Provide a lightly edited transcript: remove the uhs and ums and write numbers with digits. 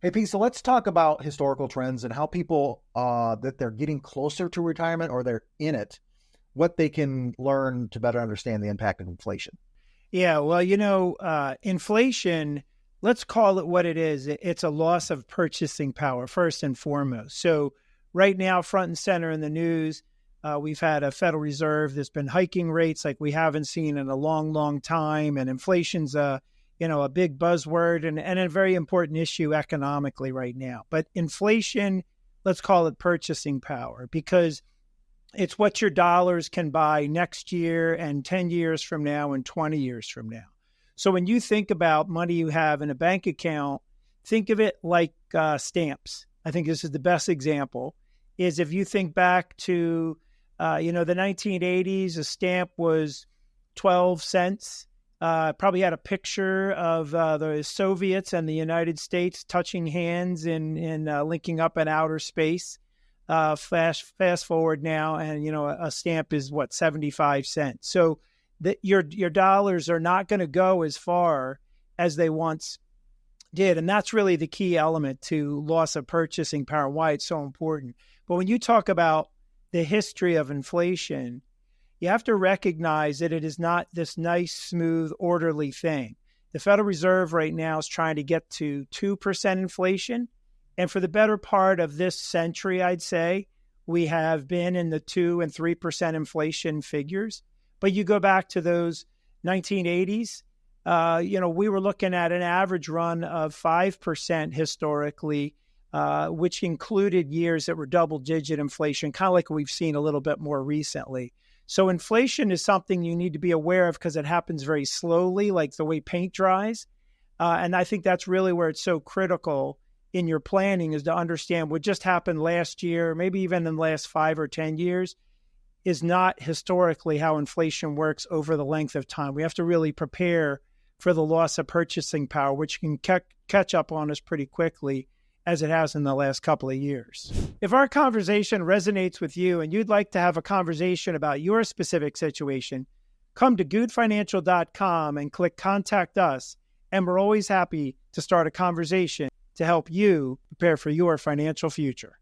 Hey, Pete, so let's talk about historical trends and how people that they're getting closer to retirement or they're in it, what they can learn to better understand the impact of inflation. Yeah, well, inflation, let's call it what it is. It's a loss of purchasing power, first and foremost. So, right now, front and center in the news, we've had a Federal Reserve that's been hiking rates like we haven't seen in a long, long time. And inflation's a big buzzword and a very important issue economically right now. But inflation, let's call it purchasing power because it's what your dollars can buy next year and 10 years from now and 20 years from now. So when you think about money you have in a bank account, think of it like stamps. I think this is the best example, is if you think back to, the 1980s, a stamp was 12 cents. Probably had a picture of the Soviets and the United States touching hands in linking up in outer space. Fast forward now, and a stamp is what, 75 cents. So that your dollars are not going to go as far as they once did, and that's really the key element to loss of purchasing power. Why it's so important. But when you talk about the history of inflation, you have to recognize that it is not this nice, smooth, orderly thing. The Federal Reserve right now is trying to get to 2% inflation. And for the better part of this century, I'd say, we have been in the 2 and 3% inflation figures. But you go back to those 1980s, we were looking at an average run of 5% historically, which included years that were double-digit inflation, kind of like we've seen a little bit more recently. So inflation is something you need to be aware of because it happens very slowly, like the way paint dries. And I think that's really where it's so critical in your planning, is to understand what just happened last year, maybe even in the last 5 or 10 years, is not historically how inflation works over the length of time. We have to really prepare for the loss of purchasing power, which can catch up on us pretty quickly, as it has in the last couple of years. If our conversation resonates with you and you'd like to have a conversation about your specific situation, come to goodfinancial.com and click Contact Us, and we're always happy to start a conversation to help you prepare for your financial future.